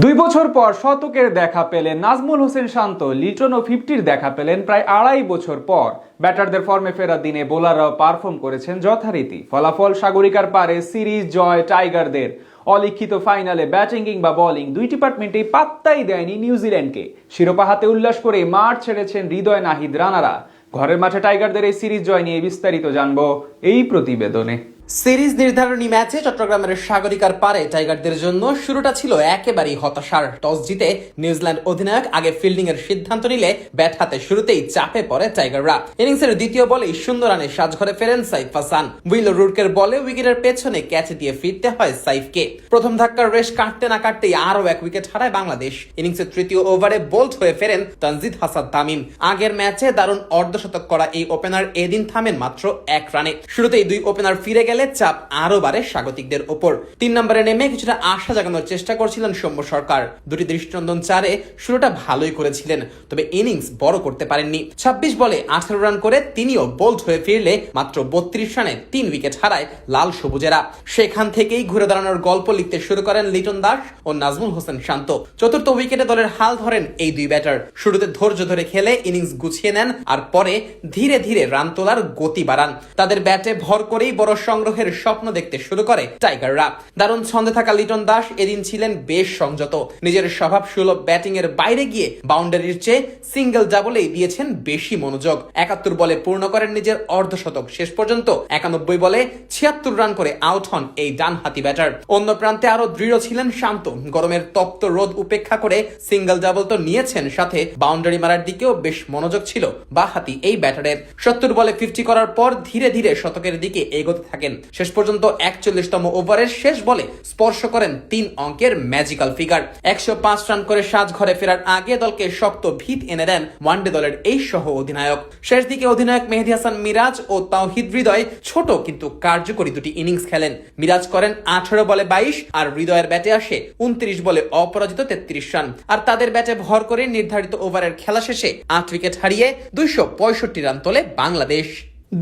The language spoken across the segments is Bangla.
2 বছর পর শতকের দেখা পেলেন নাজমুল হোসেন শান্ত। লিটন ও 50-র দেখা পেলেন প্রায় 2.5 বছর পর। ব্যাটারদের ফর্মে ফেরার দিনে বোলাররাও পারফর্ম করেছেন যথারীতি। ফলাফল সাগরিকার পারে সিরিজ জয় টাইগারদের। অলিখিত ফাইনালে ব্যাটিং কিংবা বোলিং দুই ডিপার্টমেন্টেই পাত্তাই দেয়নি নিউজিল্যান্ডকে। শিরোপা হাতে উল্লাস করে মাঠ ছেড়েছেন হৃদয় নাহিদ রানারা। ঘরের মাঠে টাইগারদের এই সিরিজ জয় নিয়ে বিস্তারিত জানবো এই প্রতিবেদনে। সিরিজ নির্ধারণী ম্যাচে চট্টগ্রামের সাগরিকার পারে টাইগারদের জন্য শুরুটা ছিল একেবারেই হতাশার। টস জিতে নিউজিল্যান্ড অধিনায়ক আগে ফিল্ডিং এর সিদ্ধান্ত নিলে ব্যাট হাতে শুরুতেই চাপে পড়ে টাইগাররা। ইনিংসের দ্বিতীয় বলেই 0 রানে সাজঘরে ফেরেন সাইফ হাসান। উইল রুডকের বলে উইকেটের পেছনে ক্যাচ দিয়ে ফিরতে হয় সাইফকে। প্রথম ধাক্কার রেশ কাটতে না কাটতেই আরও এক উইকেট হারায় বাংলাদেশ। ইনিংসের তৃতীয় ওভারে বোল্ড হয়ে ফেরেন তানজিদ হাসান তামিম। আগের ম্যাচে দারুণ অর্ধশতক করা এই ওপেনার এদিন থামেন মাত্র 1 রানে। শুরুতেই দুই ওপেনার ফিরে গেলে চাপ আরো বাড়ে স্বাগতিকদের ওপর। 3 নম্বরে নেমে কিছুটা আশা জাগানোর চেষ্টা করছিলেন সৌম্য সরকার। দুটি দৃষ্টিনন্দন চারে শুরুটা ভালোই করেছিলেন, তবে ইনিংস বড় করতে পারেননি। 26 বলে 18 রান করে তিনিও বোল্ড হয়ে ফিরলে মাত্র 32 রানে 3 উইকেট হারায় লাল সবুজেরা। সেখান থেকেই ঘুরে দাঁড়ানোর গল্প লিখতে শুরু করেন লিটন দাস ও নাজমুল হোসেন শান্ত। চতুর্থ উইকেটে দলের হাল ধরেন এই দুই ব্যাটার। শুরুতে ধৈর্য ধরে খেলে ইনিংস গুছিয়ে নেন, আর পরে ধীরে ধীরে রান তোলার গতি বাড়ান। তাদের ব্যাটে ভর করেই বড় সংগ্রহের স্বপ্ন দেখতে শুরু করে টাইগাররা। দারুণ ছন্দে থাকা লিটন দাস এদিন ছিলেন বেশ সংযত। নিজের স্বভাব সুলভ ব্যাটিং এর বাইরে গিয়ে বাউন্ডারির চেয়ে সিঙ্গেল ডাবলেই দিয়েছেন বেশি মনোযোগ। 71 বলে পূর্ণ করেন নিজের অর্ধশতক। শেষ পর্যন্ত 91 বলে 76 রান করে আউট হন এই ডানহাতি ব্যাটার। অন্য প্রান্তে আরো দৃঢ় ছিলেন শান্ত। গরমের তপ্ত রোদ উপেক্ষা করে সিঙ্গেল ডাবল তো নিয়েছেন, সাথে বাউন্ডারি মারার দিকেও বেশ মনোযোগ ছিল বাঁহাতি এই ব্যাটারের। 70 বলে 50 করার পর ধীরে ধীরে শতকের দিকে এগোতে থাকেন। শেষ পর্যন্ত 41তম ওভারের শেষ বলে স্পর্শ করেন 3 অঙ্কের ম্যাজিক্যাল ফিগার। 105 রান করে সাজঘরে ফেরার আগে দলকে শক্ত ভিত এনে দেন ওয়ানডে দলের এই সহ অধিনায়ক। শেষ দিকে অধিনায়ক মেহেদী হাসান মিরাজ ও তাওহিদ হৃদয় ছোট কিন্তু কার্যকরী দুটি ইনিংস খেলেন। মিরাজ করেন 18 বলে 22 আর হৃদয়ের ব্যাটে আসে 29 বলে অপরাজিত 33 রান। আর তাদের ব্যাটে ভর করে নির্ধারিত ওভারের খেলা শেষে 8 উইকেট হারিয়ে 265 রান তোলে বাংলাদেশ।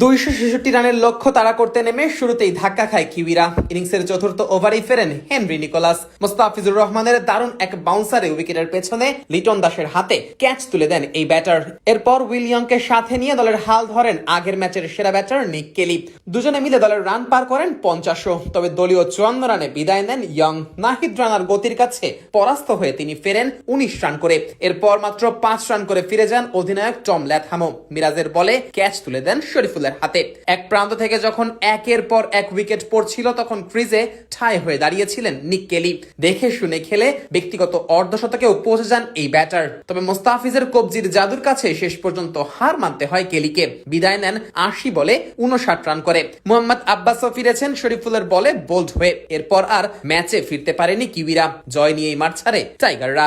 266 রানের লক্ষ্য তাড়া করতে নেমে শুরুতেই ধাক্কা খায় কিউইরা। ইনিংসের চতুর্থ ওভারেই ফেরেন হেনরি নিকোলাস। মোস্তাফিজুর রহমানের দারুণ এক বাউন্সারে উইকেটের পেছনে লিটন দাসের হাতে ক্যাচ তুলে দেন এই ব্যাটার। এরপর উইলিয়ামকে সাথে নিয়ে দলের হাল ধরেন আগের ম্যাচের সেরা ব্যাটার নিক কেলি। দুজনে মিলে দলের রান পার করেন 50। তবে দলীয় 54 রানে বিদায় নেন ইয়ং। নাহিদ রানার গতির কাছে পরাস্ত হয়ে তিনি ফেরেন 19 রান করে। এরপর মাত্র 5 রান করে ফিরে যান অধিনায়ক টম ল্যাথহামও। মিরাজের বলে ক্যাচ তুলে দেন শরীফুল হাতে। এক প্রান্ত থেকে যখন একের পর এক উইকেট পড়ছিল তখন ক্রিজে ঠায় হয়ে দাঁড়িয়েছিলেন নিক কেলি। দেখে শুনে খেলে ব্যক্তিগত অর্ধশতকেও পৌঁছে যান এই ব্যাটার। তবে মোস্তাফিজের কবজির জাদুর কাছে শেষ পর্যন্ত হার মানতে হয় কেলিকে। বিদায় নেন 80 বলে 59 রান করে। মোহাম্মদ আব্বাসও ফিরেছেন শরীফুলের বলে বোল্ড হয়ে। এরপর আর ম্যাচে ফিরতে পারেনি কিউইরা। জয় নিয়েই মাঠ ছাড়ে টাইগাররা।